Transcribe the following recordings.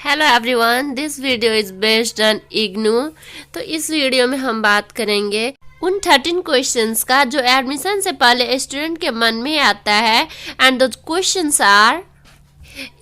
Hello everyone, this video is based on IGNOU. तो इस video में हम बात करेंगे उन 13 क्वेश्चंस का जो एडमिशन से पहले स्टूडेंट के मन में आता है। And those questions are: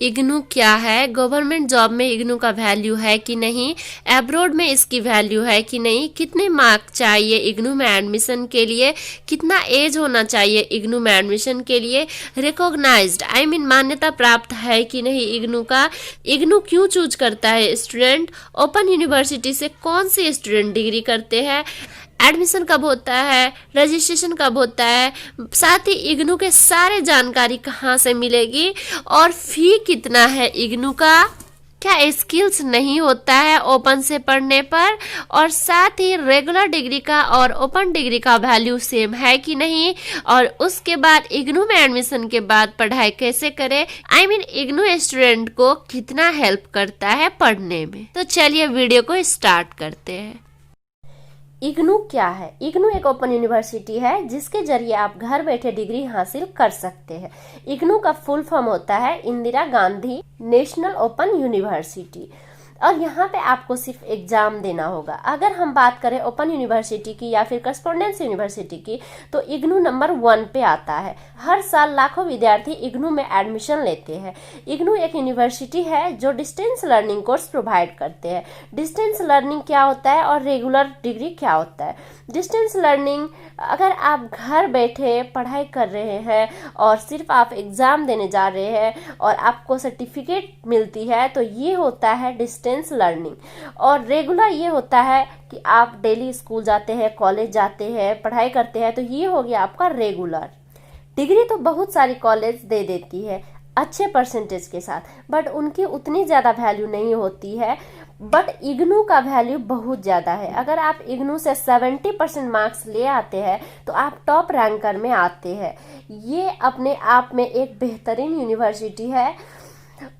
IGNOU क्या है, गवर्नमेंट जॉब में इग्नू का वैल्यू है कि नहीं, अब्रॉड में इसकी वैल्यू है कि नहीं, कितने मार्क चाहिए इग्नू में एडमिशन के लिए, कितना एज होना चाहिए इग्नू में एडमिशन के लिए, रिकॉग्नाइज्ड मान्यता प्राप्त है कि नहीं इग्नू का, इग्नू क्यों चूज करता है स्टूडेंट, ओपन यूनिवर्सिटी से कौन से स्टूडेंट डिग्री करते हैं, एडमिशन कब होता है, रजिस्ट्रेशन कब होता है, साथ ही इग्नू के सारे जानकारी कहाँ से मिलेगी और फी कितना है इग्नू का, क्या स्किल्स नहीं होता है ओपन से पढ़ने पर, और साथ ही रेगुलर डिग्री का और ओपन डिग्री का वैल्यू सेम है कि नहीं, और उसके बाद इग्नू में एडमिशन के बाद पढ़ाई कैसे करें, इग्नू स्टूडेंट को कितना हेल्प करता है पढ़ने में। तो चलिए वीडियो को स्टार्ट करते हैं। इग्नू क्या है? इग्नू एक ओपन यूनिवर्सिटी है जिसके जरिए आप घर बैठे डिग्री हासिल कर सकते हैं। इग्नू का फुल फॉर्म होता है Indira Gandhi national open university, और यहाँ पे आपको सिर्फ एग्जाम देना होगा। अगर हम बात करें ओपन यूनिवर्सिटी की या फिर करस्पॉन्डेंस यूनिवर्सिटी की, तो इग्नू नंबर 1 पे आता है। हर साल लाखों विद्यार्थी इग्नू में एडमिशन लेते हैं। इग्नू एक यूनिवर्सिटी है जो डिस्टेंस लर्निंग कोर्स प्रोवाइड करते हैं। डिस्टेंस लर्निंग क्या होता है और रेगुलर डिग्री क्या होता है? डिस्टेंस लर्निंग, अगर आप घर बैठे पढ़ाई कर रहे हैं और सिर्फ आप एग्जाम देने जा रहे हैं और आपको सर्टिफिकेट मिलती है, तो ये होता है डिस्टेंस लर्निंग। और रेगुलर ये होता है कि आप डेली स्कूल जाते हैं, कॉलेज जाते हैं, पढ़ाई करते हैं, तो ये हो गया आपका रेगुलर। डिग्री तो बहुत सारी कॉलेज दे देती है अच्छे परसेंटेज के साथ, बट उनकी उतनी ज़्यादा वैल्यू नहीं होती है। बट इग्नू का वैल्यू बहुत ज़्यादा है। अगर आप इग्नू से 70% मार्क्स ले आते हैं तो आप टॉप रैंकर में आते हैं। ये अपने आप में एक बेहतरीन यूनिवर्सिटी है।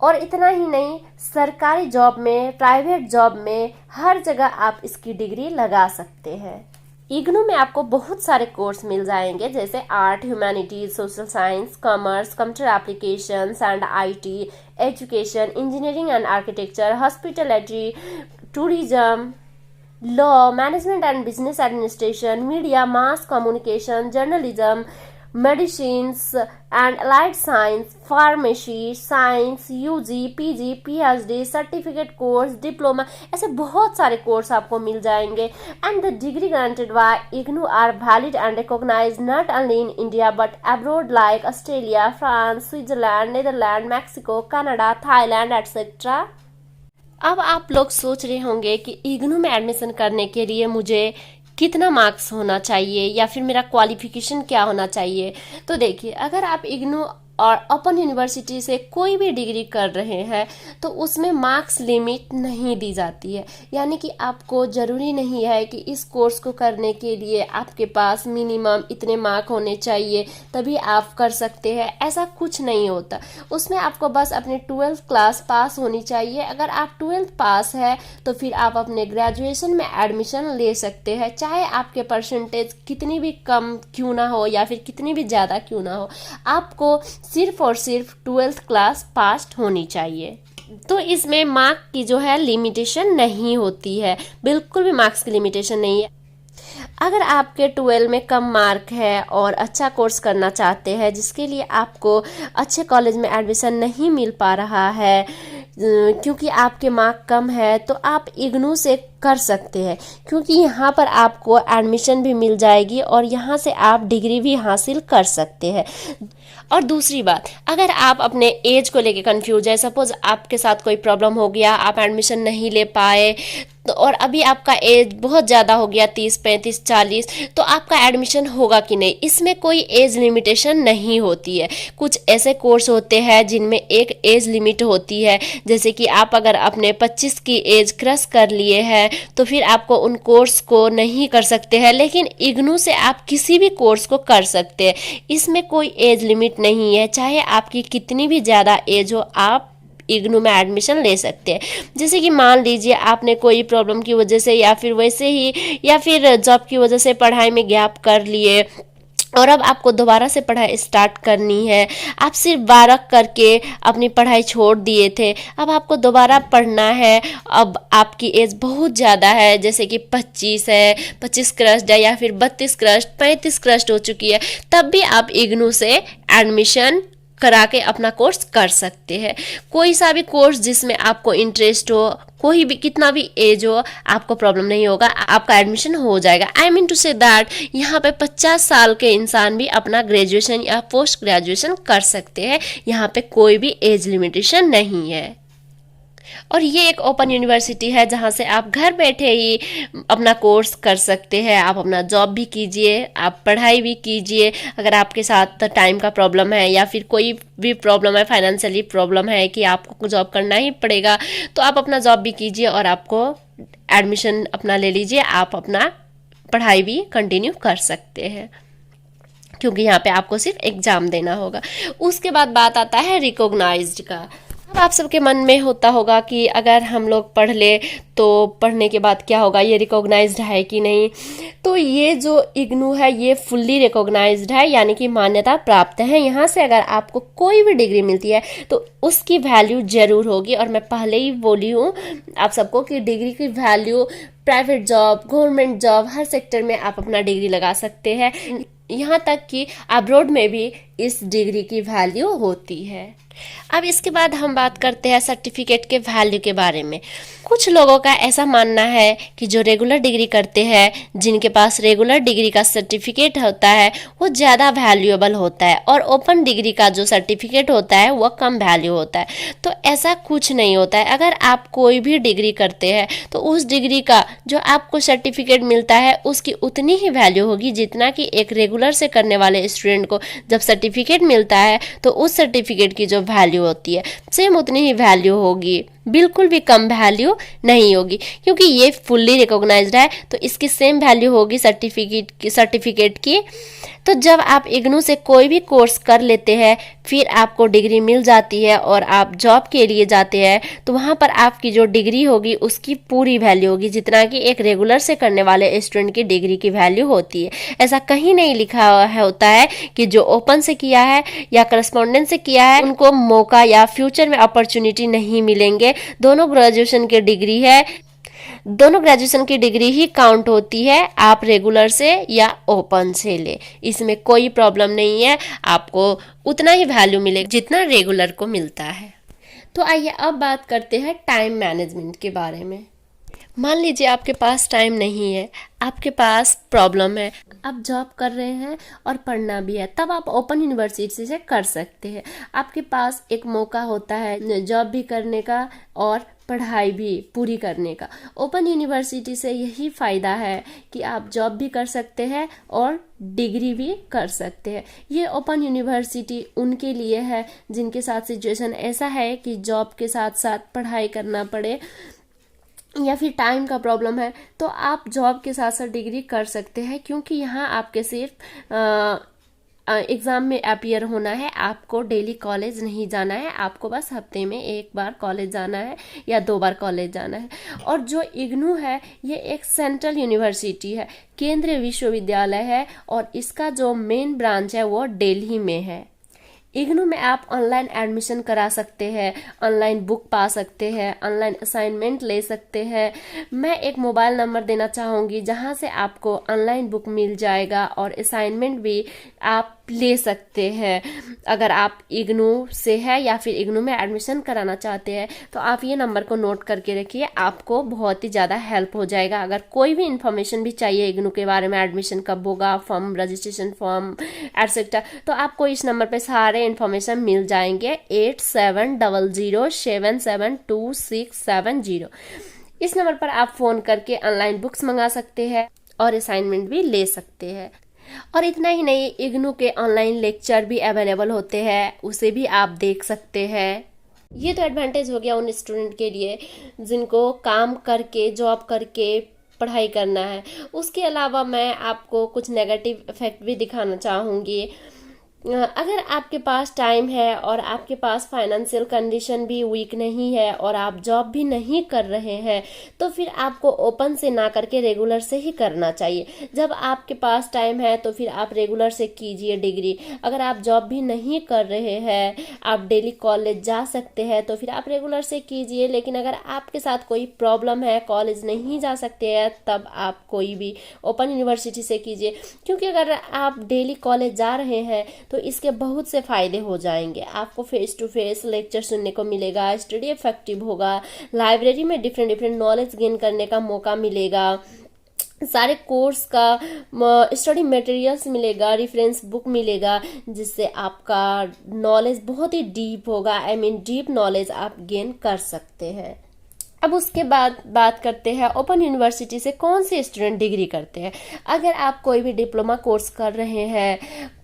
और इतना ही नहीं, सरकारी जॉब में, प्राइवेट जॉब में, हर जगह आप इसकी डिग्री लगा सकते हैं। इग्नू में आपको बहुत सारे कोर्स मिल जाएंगे, जैसे art, humanities, social science, commerce, computer applications and IT, education, engineering and architecture, hospitality, tourism, law, management and business administration, media, mass communication, journalism, medicines and allied science, pharmacy science, UG, PG, PhD, certificate course, diploma, ऐसे बहुत सारे course आपको मिल जाएंगे। And the degree granted by IGNOU are valid and recognised not only in India but abroad like Australia, France, Switzerland, Netherland, Mexico, Canada, Thailand etcetera. अब आप लोग सोच रहे होंगे कि इग्नू में एडमिशन करने के लिए मुझे कितना मार्क्स होना चाहिए या फिर मेरा क्वालिफिकेशन क्या होना चाहिए। तो देखिए, अगर आप इग्नू और ओपन यूनिवर्सिटी से कोई भी डिग्री कर रहे हैं तो उसमें मार्क्स लिमिट नहीं दी जाती है। यानी कि आपको ज़रूरी नहीं है कि इस कोर्स को करने के लिए आपके पास मिनिमम इतने मार्क होने चाहिए तभी आप कर सकते हैं, ऐसा कुछ नहीं होता। उसमें आपको बस अपने 12th क्लास पास होनी चाहिए। अगर आप 12th पास है तो फिर आप अपने ग्रेजुएशन में एडमिशन ले सकते हैं, चाहे आपके परसेंटेज कितनी भी कम क्यों ना हो या फिर कितनी भी ज़्यादा क्यों ना हो, आपको सिर्फ और सिर्फ 12th क्लास पास होनी चाहिए। तो इसमें मार्क की जो है लिमिटेशन नहीं होती है, बिल्कुल भी मार्क्स की लिमिटेशन नहीं है। अगर आपके 12 में कम मार्क है और अच्छा कोर्स करना चाहते हैं जिसके लिए आपको अच्छे कॉलेज में एडमिशन नहीं मिल पा रहा है क्योंकि आपके मार्क कम है, तो आप इग्नू से कर सकते हैं, क्योंकि यहाँ पर आपको एडमिशन भी मिल जाएगी और यहाँ से आप डिग्री भी हासिल कर सकते हैं। और दूसरी बात, अगर आप अपने एज को लेके कंफ्यूज है, सपोज आपके साथ कोई प्रॉब्लम हो गया, आप एडमिशन नहीं ले पाए, तो और अभी आपका एज बहुत ज़्यादा हो गया 30, 35, 40, तो आपका एडमिशन होगा कि नहीं, इसमें कोई एज लिमिटेशन नहीं होती है। कुछ ऐसे कोर्स होते हैं जिनमें एक एज लिमिट होती है, जैसे कि आप अगर अपने 25 की एज क्रॉस कर लिए हैं तो फिर आपको उन कोर्स को नहीं कर सकते हैं, लेकिन इग्नू से आप किसी भी कोर्स को कर सकते हैं। इसमें कोई एज लिमिट नहीं है, चाहे आपकी कितनी भी ज़्यादा एज हो, आप इग्नू में एडमिशन ले सकते हैं। जैसे कि मान लीजिए आपने कोई प्रॉब्लम की वजह से या फिर वैसे ही या फिर जॉब की वजह से पढ़ाई में गैप कर लिए और अब आपको दोबारा से पढ़ाई स्टार्ट करनी है। आप सिर्फ 12 करके अपनी पढ़ाई छोड़ दिए थे, अब आपको दोबारा पढ़ना है। अब आपकी एज बहुत ज़्यादा है, जैसे कि 25 है, 25 क्रस्ट है, या फिर 32 क्रस्ट, 35 क्रस्ट हो चुकी है, तब भी आप इग्नू से एडमिशन करा के अपना कोर्स कर सकते हैं। कोई सा भी कोर्स जिसमें आपको इंटरेस्ट हो, कोई भी कितना भी एज हो, आपको प्रॉब्लम नहीं होगा, आपका एडमिशन हो जाएगा। I mean to say that यहाँ पे 50 साल के इंसान भी अपना ग्रेजुएशन या पोस्ट ग्रेजुएशन कर सकते हैं। यहाँ पे कोई भी एज लिमिटेशन नहीं है। और ये एक ओपन यूनिवर्सिटी है जहाँ से आप घर बैठे ही अपना कोर्स कर सकते हैं। आप अपना जॉब भी कीजिए, आप पढ़ाई भी कीजिए। अगर आपके साथ टाइम का प्रॉब्लम है या फिर कोई भी प्रॉब्लम है, फाइनेंशियली प्रॉब्लम है कि आपको जॉब करना ही पड़ेगा, तो आप अपना जॉब भी कीजिए और आपको एडमिशन अपना ले लीजिए। आप अपना पढ़ाई भी कंटिन्यू कर सकते हैं, क्योंकि यहाँ पे आपको सिर्फ एग्ज़ाम देना होगा। उसके बाद बात आता है रिकॉग्नाइज्ड का। अब आप सबके मन में होता होगा कि अगर हम लोग पढ़ ले तो पढ़ने के बाद क्या होगा, ये रिकॉग्नाइज्ड है कि नहीं। तो ये जो इग्नू है ये फुल्ली रिकॉग्नाइज्ड है, यानी कि मान्यता प्राप्त है। यहाँ से अगर आपको कोई भी डिग्री मिलती है तो उसकी वैल्यू जरूर होगी। और मैं पहले ही बोली हूँ आप सबको कि डिग्री की value private job, government job, हर सेक्टर में आप अपना डिग्री लगा सकते हैं। यहाँ तक कि अब्रॉड में भी इस डिग्री की वैल्यू होती है। अब इसके बाद हम बात करते हैं सर्टिफिकेट के वैल्यू के बारे में। कुछ लोगों का ऐसा मानना है कि जो रेगुलर डिग्री करते हैं, जिनके पास रेगुलर डिग्री का सर्टिफिकेट होता है, वो ज़्यादा वैल्यूएबल होता है, और ओपन डिग्री का जो सर्टिफिकेट होता है वो कम वैल्यू होता है। तो ऐसा कुछ नहीं होता है। अगर आप कोई भी डिग्री करते हैं तो उस डिग्री का जो आपको सर्टिफिकेट मिलता है उसकी उतनी ही वैल्यू होगी जितना कि एक रेगुलर से करने वाले स्टूडेंट को जब सर्टिफिकेट मिलता है तो उस सर्टिफिकेट की जो वैल्यू होती है सेम उतनी ही वैल्यू होगी, बिल्कुल भी कम वैल्यू नहीं होगी। क्योंकि ये फुल्ली रिकॉग्नाइज्ड है तो इसकी सेम वैल्यू होगी सर्टिफिकेट की। तो जब आप इग्नू से कोई भी कोर्स कर लेते हैं, फिर आपको डिग्री मिल जाती है और आप जॉब के लिए जाते हैं, तो वहाँ पर आपकी जो डिग्री होगी उसकी पूरी वैल्यू होगी जितना कि एक रेगुलर से करने वाले स्टूडेंट की डिग्री की वैल्यू होती है। ऐसा कहीं नहीं लिखा होता है कि जो ओपन से किया है या करस्पॉन्डेंस से किया है उनको मौका या फ्यूचर में अपॉर्चुनिटी नहीं मिलेंगे। दोनों ग्रेजुएशन की डिग्री है, दोनों ग्रेजुएशन की डिग्री ही काउंट होती है, आप रेगुलर से या ओपन से ले, इसमें कोई प्रॉब्लम नहीं है। आपको उतना ही वैल्यू मिलेगा जितना रेगुलर को मिलता है। तो आइए अब बात करते हैं टाइम मैनेजमेंट के बारे में। मान लीजिए आपके पास टाइम नहीं है, आपके पास प्रॉब्लम है, आप जॉब कर रहे हैं और पढ़ना भी है, तब आप ओपन यूनिवर्सिटी से कर सकते हैं। आपके पास एक मौका होता है जॉब भी करने का और पढ़ाई भी पूरी करने का। ओपन यूनिवर्सिटी से यही फ़ायदा है कि आप जॉब भी कर सकते हैं और डिग्री भी कर सकते हैं। ये ओपन यूनिवर्सिटी उनके लिए है जिनके साथ सिचुएशन ऐसा है कि जॉब के साथ साथ पढ़ाई करना पड़े या फिर टाइम का प्रॉब्लम है, तो आप जॉब के साथ साथ डिग्री कर सकते हैं। क्योंकि यहाँ आपके सिर्फ एग्ज़ाम में अपीयर होना है, आपको डेली कॉलेज नहीं जाना है, आपको बस हफ्ते में एक बार कॉलेज जाना है या 2 बार कॉलेज जाना है। और जो इग्नू है ये एक सेंट्रल यूनिवर्सिटी है, केंद्रीय विश्वविद्यालय है, और इसका जो मेन ब्रांच है वो दिल्ली में है। इग्नू में आप ऑनलाइन एडमिशन करा सकते हैं, ऑनलाइन बुक पा सकते हैं, ऑनलाइन असाइनमेंट ले सकते हैं। मैं एक मोबाइल नंबर देना चाहूँगी जहाँ से आपको ऑनलाइन बुक मिल जाएगा और असाइनमेंट भी आप ले सकते हैं। अगर आप इग्नू से है या फिर इग्नू में एडमिशन कराना चाहते हैं तो आप ये नंबर को नोट करके रखिए, आपको बहुत ही ज़्यादा हेल्प हो जाएगा। अगर कोई भी इन्फॉर्मेशन भी चाहिए इग्नू के बारे में, एडमिशन कब होगा, फॉर्म रजिस्ट्रेशन फॉर्म एटसेट्रा, तो आपको इस नंबर पे सारे इन्फॉर्मेशन मिल जाएंगे। 8700772670। इस नंबर पर आप फ़ोन करके ऑनलाइन बुक्स मंगा सकते हैं और असाइनमेंट भी ले सकते हैं। और इतना ही नहीं, इग्नू के ऑनलाइन लेक्चर भी अवेलेबल होते हैं, उसे भी आप देख सकते हैं। ये तो एडवांटेज हो गया उन स्टूडेंट के लिए जिनको काम करके, जॉब करके पढ़ाई करना है। उसके अलावा मैं आपको कुछ नेगेटिव इफेक्ट भी दिखाना चाहूँगी। अगर आपके पास टाइम है और आपके पास फाइनेंशियल कंडीशन भी वीक नहीं है और आप जॉब भी नहीं कर रहे हैं, तो फिर आपको ओपन से ना करके रेगुलर से ही करना चाहिए। जब आपके पास टाइम है तो फिर आप रेगुलर से कीजिए डिग्री। अगर आप जॉब भी नहीं कर रहे हैं, आप डेली कॉलेज जा सकते हैं, तो फिर आप रेगुलर से कीजिए। लेकिन अगर आपके साथ कोई प्रॉब्लम है, कॉलेज नहीं जा सकते हैं, तब आप कोई भी ओपन यूनिवर्सिटी से कीजिए। क्योंकि अगर आप डेली कॉलेज जा रहे हैं तो इसके बहुत से फ़ायदे हो जाएंगे। आपको फेस टू फेस लेक्चर सुनने को मिलेगा, स्टडी इफेक्टिव होगा, लाइब्रेरी में डिफरेंट डिफरेंट नॉलेज गेन करने का मौका मिलेगा, सारे कोर्स का स्टडी मटेरियल्स मिलेगा, रेफरेंस बुक मिलेगा, जिससे आपका नॉलेज बहुत ही डीप होगा। आई मीन डीप नॉलेज आप गेन कर सकते हैं। अब उसके बाद बात करते हैं ओपन यूनिवर्सिटी से कौन से स्टूडेंट डिग्री करते हैं। अगर आप कोई भी डिप्लोमा कोर्स कर रहे हैं,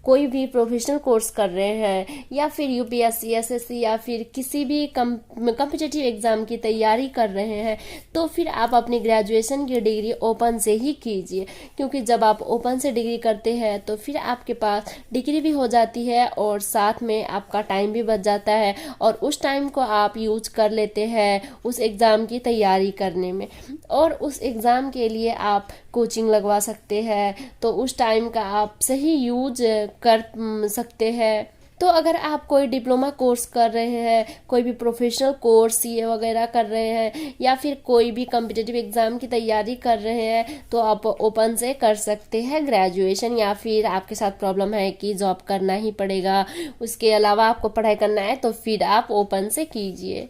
कोई भी प्रोफेशनल कोर्स कर रहे हैं, या फिर यूपीएससी, एसएससी या फिर किसी भी कॉम्पिटिटिव एग्जाम की तैयारी कर रहे हैं, तो फिर आप अपनी ग्रेजुएशन की डिग्री ओपन से ही कीजिए। क्योंकि जब आप ओपन से डिग्री करते हैं तो फिर आपके पास डिग्री भी हो जाती है और साथ में आपका टाइम भी बच जाता है, और उस टाइम को आप यूज कर लेते हैं उस एग्ज़ाम की तैयारी करने में, और उस एग्ज़ाम के लिए आप कोचिंग लगवा सकते हैं, तो उस टाइम का आप सही यूज कर सकते हैं। तो अगर आप कोई डिप्लोमा कोर्स कर रहे हैं, कोई भी प्रोफेशनल कोर्स सीए वगैरह कर रहे हैं, या फिर कोई भी कॉम्पिटिटिव एग्जाम की तैयारी कर रहे हैं, तो आप ओपन से कर सकते हैं ग्रेजुएशन। या फिर आपके साथ प्रॉब्लम है कि जॉब करना ही पड़ेगा, उसके अलावा आपको पढ़ाई करना है, तो फिर आप ओपन से कीजिए।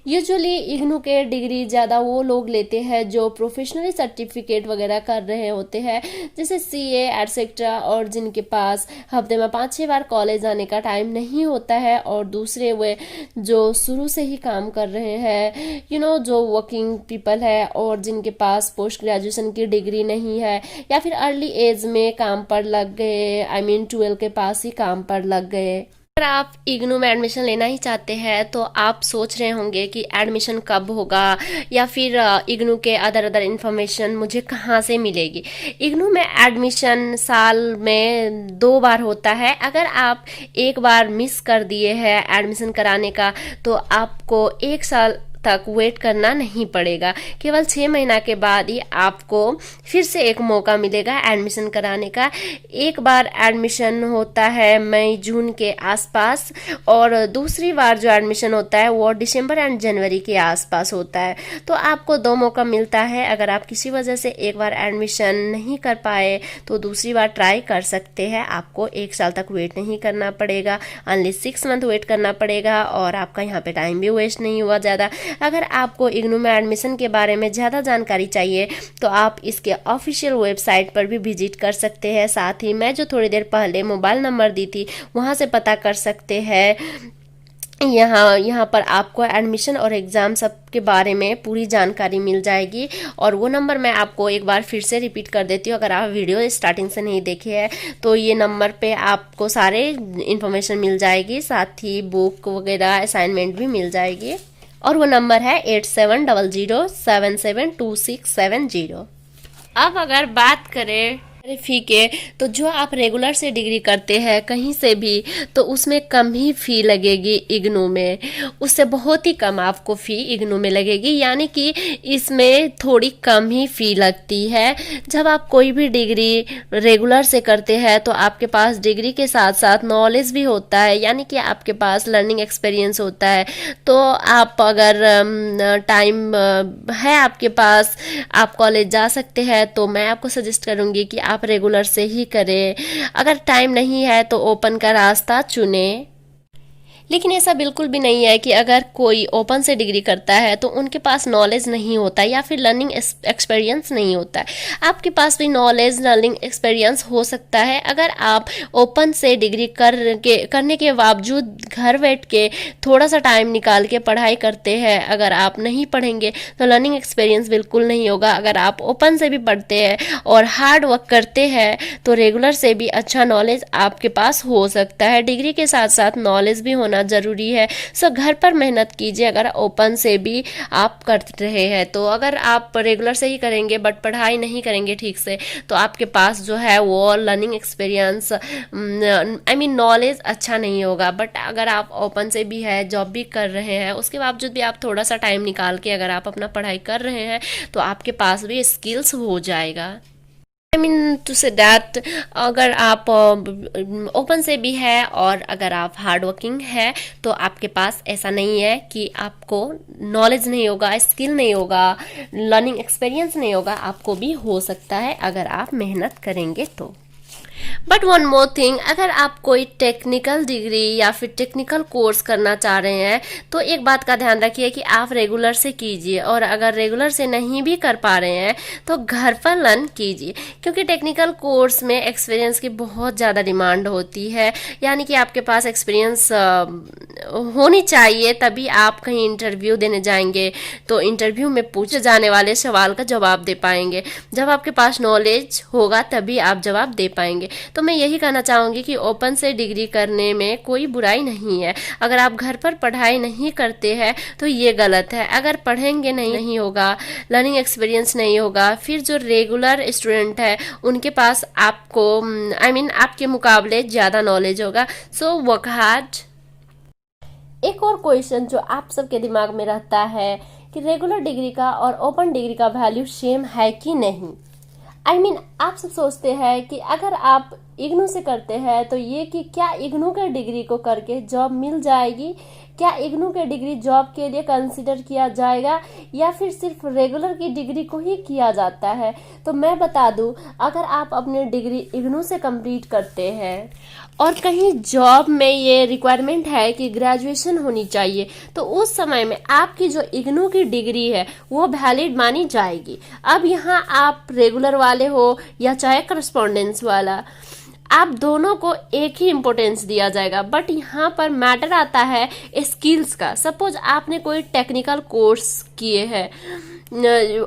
यूजुअली इग्नू के डिग्री ज़्यादा वो लोग लेते हैं जो प्रोफेशनली सर्टिफिकेट वगैरह कर रहे होते हैं, जैसे सीए एटसेट्रा, और जिनके पास हफ्ते में 5-6 बार कॉलेज आने का टाइम नहीं होता है, और दूसरे वे जो शुरू से ही काम कर रहे हैं, जो वर्किंग पीपल है और जिनके पास पोस्ट ग्रेजुएशन की डिग्री नहीं है, या फिर अर्ली एज में काम पर लग गए, आई मीन 12 के पास ही काम पर लग गए। अगर आप इग्नू में एडमिशन लेना ही चाहते हैं तो आप सोच रहे होंगे कि एडमिशन कब होगा, या फिर इग्नू के अदर इन्फॉर्मेशन मुझे कहाँ से मिलेगी। इग्नू में एडमिशन साल में 2 बार होता है। अगर आप एक बार मिस कर दिए हैं एडमिशन कराने का, तो आपको 1 साल तक वेट करना नहीं पड़ेगा। केवल 6 महीना के बाद ही आपको फिर से एक मौका मिलेगा एडमिशन कराने का। एक बार एडमिशन होता है मई जून के आसपास, और दूसरी बार जो एडमिशन होता है वो दिसंबर एंड जनवरी के आसपास होता है। तो आपको 2 मौका मिलता है। अगर आप किसी वजह से एक बार एडमिशन नहीं कर पाए तो दूसरी बार ट्राई कर सकते हैं। आपको 1 साल तक वेट नहीं करना पड़ेगा, ओनली 6 मंथ वेट करना पड़ेगा, और आपका यहाँ पे टाइम भी वेस्ट नहीं हुआ ज़्यादा। अगर आपको इग्नू में एडमिशन के बारे में ज़्यादा जानकारी चाहिए तो आप इसके ऑफिशियल वेबसाइट पर भी विजिट कर सकते हैं। साथ ही मैं जो थोड़ी देर पहले मोबाइल नंबर दी थी वहाँ से पता कर सकते हैं। यहाँ पर आपको एडमिशन और एग्ज़ाम सब के बारे में पूरी जानकारी मिल जाएगी। और वो नंबर मैं आपको एक बार फिर से रिपीट कर देती हूँ, अगर आप वीडियो स्टार्टिंग से नहीं देखे हैं तो ये नंबर पे आपको सारे इन्फॉर्मेशन मिल जाएगी, साथ ही बुक वगैरह असाइनमेंट भी मिल जाएगी। और वो नंबर है 8700772670। अब अगर बात करें फी के, तो जो आप रेगुलर से डिग्री करते हैं कहीं से भी, तो उसमें कम ही फ़ी लगेगी इग्नू में। उससे बहुत ही कम आपको फ़ी इग्नू में लगेगी, यानी कि इसमें थोड़ी कम ही फ़ी लगती है। जब आप कोई भी डिग्री रेगुलर से करते हैं तो आपके पास डिग्री के साथ साथ नॉलेज भी होता है, यानी कि आपके पास लर्निंग एक्सपीरियंस होता है। तो आप अगर टाइम है आपके पास, आप कॉलेज जा सकते हैं, तो मैं आपको सजेस्ट करूँगी कि आप रेगुलर से ही करें। अगर टाइम नहीं है तो ओपन का रास्ता चुनें। लेकिन ऐसा बिल्कुल भी नहीं है कि अगर कोई ओपन से डिग्री करता है तो उनके पास नॉलेज नहीं होता या फिर लर्निंग एक्सपीरियंस नहीं होता है। आपके पास भी नॉलेज लर्निंग एक्सपीरियंस हो सकता है। अगर आप ओपन से डिग्री करने के बावजूद घर बैठ के थोड़ा सा टाइम निकाल के पढ़ाई करते हैं, अगर आप नहीं पढ़ेंगे तो लर्निंग एक्सपीरियंस बिल्कुल नहीं होगा। अगर आप ओपन से भी पढ़ते हैं और हार्ड वर्क करते हैं तो रेगुलर से भी अच्छा नॉलेज आपके पास हो सकता है। डिग्री के साथ साथ नॉलेज भी होना होना ज़रूरी है। सो घर पर मेहनत कीजिए अगर ओपन से भी आप कर रहे हैं तो। अगर आप रेगुलर से ही करेंगे बट पढ़ाई नहीं करेंगे ठीक से तो आपके पास जो है वो learning experience I mean knowledge अच्छा नहीं होगा। बट अगर आप ओपन से भी है, जॉब भी कर रहे हैं, उसके बावजूद भी आप थोड़ा सा टाइम निकाल के अगर आप अपना पढ़ाई कर रहे हैं तो आपके पास भी स्किल्स हो जाएगा। I mean to say that अगर आप ओपन से भी है और अगर आप हार्ड वर्किंग है तो आपके पास ऐसा नहीं है कि आपको नॉलेज नहीं होगा, स्किल नहीं होगा, लर्निंग एक्सपीरियंस नहीं होगा। आपको भी हो सकता है अगर आप मेहनत करेंगे तो। बट वन मोर थिंग, अगर आप कोई टेक्निकल डिग्री या फिर टेक्निकल कोर्स करना चाह रहे हैं तो एक बात का ध्यान रखिए कि आप रेगुलर से कीजिए, और अगर रेगुलर से नहीं भी कर पा रहे हैं तो घर पर लर्न कीजिए, क्योंकि टेक्निकल कोर्स में एक्सपीरियंस की बहुत ज़्यादा डिमांड होती है। यानी कि आपके पास एक्सपीरियंस होनी चाहिए, तभी आप कहीं इंटरव्यू देने जाएंगे तो इंटरव्यू में पूछे जाने वाले सवाल का जवाब दे पाएंगे। जब आपके पास नॉलेज होगा तभी आप जवाब दे पाएंगे। तो मैं यही कहना चाहूँगी कि ओपन से डिग्री करने में कोई बुराई नहीं है। अगर आप घर पर पढ़ाई नहीं करते हैं तो ये गलत है। अगर पढ़ेंगे नहीं होगा, लर्निंग एक्सपीरियंस नहीं होगा, फिर जो रेगुलर स्टूडेंट है उनके पास आपको आई मीन आपके मुकाबले ज़्यादा नॉलेज होगा। So work hard. एक और क्वेश्चन जो आप सबके दिमाग में रहता है कि रेगुलर डिग्री का और ओपन डिग्री का वैल्यू सेम है कि नहीं। आई मीन आप सब सोचते हैं कि अगर आप इग्नू से करते हैं तो ये कि क्या इग्नू के डिग्री को करके जॉब मिल जाएगी, क्या इग्नू के डिग्री जॉब के लिए कंसिडर किया जाएगा, या फिर सिर्फ रेगुलर की डिग्री को ही किया जाता है। तो मैं बता दूं, अगर आप अपनी डिग्री इग्नू से कंप्लीट करते हैं और कहीं जॉब में ये रिक्वायरमेंट है कि ग्रेजुएशन होनी चाहिए तो उस समय में आपकी जो इग्नू की डिग्री है वो वैलिड मानी जाएगी। अब यहाँ आप रेगुलर वाले हो या चाहे करस्पॉन्डेंस वाला, आप दोनों को एक ही इम्पोर्टेंस दिया जाएगा। बट यहाँ पर मैटर आता है स्किल्स का। सपोज आपने कोई टेक्निकल कोर्स किए हैं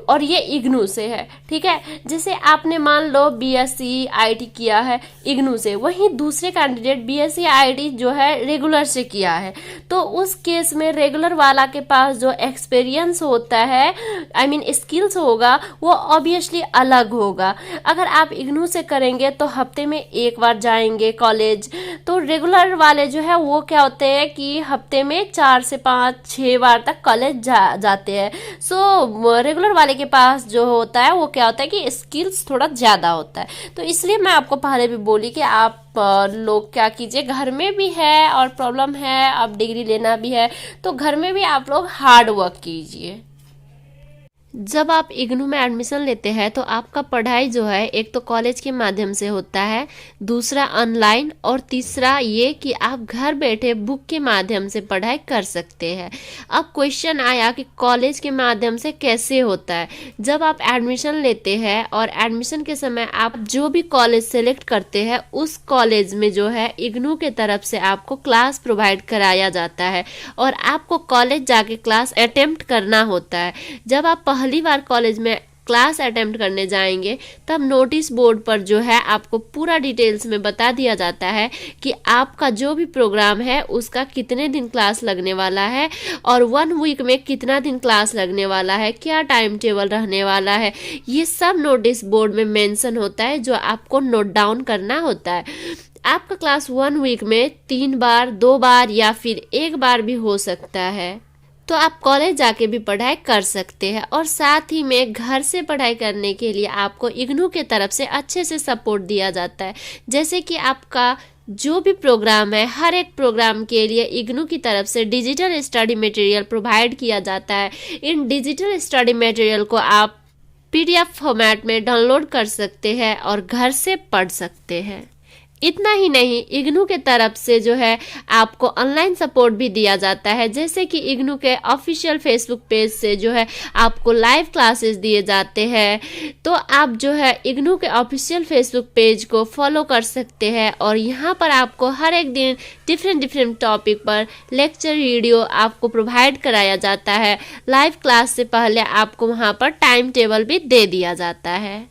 और ये इग्नू से है, ठीक है। जैसे आपने मान लो बीएससी आईटी किया है इग्नू से, वहीं दूसरे कैंडिडेट बीएससी आईटी जो है रेगुलर से किया है, तो उस केस में रेगुलर वाला के पास जो एक्सपीरियंस होता है आई मीन स्किल्स होगा वो ऑब्वियसली अलग होगा। अगर आप इग्नू से करेंगे तो हफ्ते में एक बार जाएंगे कॉलेज, तो रेगुलर वाले जो है वो क्या होते हैं कि हफ्ते में 4 से 5 6 बार तक कॉलेज जाते हैं। सो रेगुलर वाले के पास जो होता है वो क्या होता है कि स्किल्स थोड़ा ज़्यादा होता है। तो इसलिए मैं आपको पहले भी बोली कि आप लोग क्या कीजिए, घर में भी है और प्रॉब्लम है, आप डिग्री लेना भी है तो घर में भी आप लोग हार्ड वर्क कीजिए। जब आप इग्नू में एडमिशन लेते हैं तो आपका पढ़ाई जो है एक तो कॉलेज के माध्यम से होता है, दूसरा ऑनलाइन, और तीसरा ये कि आप घर बैठे बुक के माध्यम से पढ़ाई कर सकते हैं। अब क्वेश्चन आया कि कॉलेज के माध्यम से कैसे होता है। जब आप एडमिशन लेते हैं और एडमिशन के समय आप जो भी कॉलेज सेलेक्ट करते हैं उस कॉलेज में जो है इग्नू के तरफ से आपको क्लास प्रोवाइड कराया जाता है और आपको कॉलेज जाके क्लास अटेम्प्ट करना होता है। जब आप पहली बार कॉलेज में क्लास अटेम्प्ट करने जाएंगे तब नोटिस बोर्ड पर जो है आपको पूरा डिटेल्स में बता दिया जाता है कि आपका जो भी प्रोग्राम है उसका कितने दिन क्लास लगने वाला है और 1 वीक में कितना दिन क्लास लगने वाला है, क्या टाइम टेबल रहने वाला है। ये सब नोटिस बोर्ड में मेंशन होता है जो आपको नोट डाउन करना होता है। आपका क्लास 1 वीक में 3 बार, 2 बार या फिर 1 बार भी हो सकता है। तो आप कॉलेज जाके भी पढ़ाई कर सकते हैं और साथ ही में घर से पढ़ाई करने के लिए आपको इग्नू के तरफ से अच्छे से सपोर्ट दिया जाता है। जैसे कि आपका जो भी प्रोग्राम है, हर एक प्रोग्राम के लिए इग्नू की तरफ से डिजिटल स्टडी मटेरियल प्रोवाइड किया जाता है। इन डिजिटल स्टडी मटेरियल को आप PDF फॉर्मेट में डाउनलोड कर सकते हैं और घर से पढ़ सकते हैं। इतना ही नहीं, इग्नू के तरफ से जो है आपको ऑनलाइन सपोर्ट भी दिया जाता है। जैसे कि इग्नू के ऑफिशियल फेसबुक पेज से जो है आपको लाइव क्लासेस दिए जाते हैं, तो आप जो है इग्नू के ऑफिशियल फेसबुक पेज को फॉलो कर सकते हैं और यहाँ पर आपको हर एक दिन डिफरेंट टॉपिक पर लेक्चर वीडियो आपको प्रोवाइड कराया जाता है। लाइव क्लास से पहले आपको वहाँ पर टाइम टेबल भी दे दिया जाता है।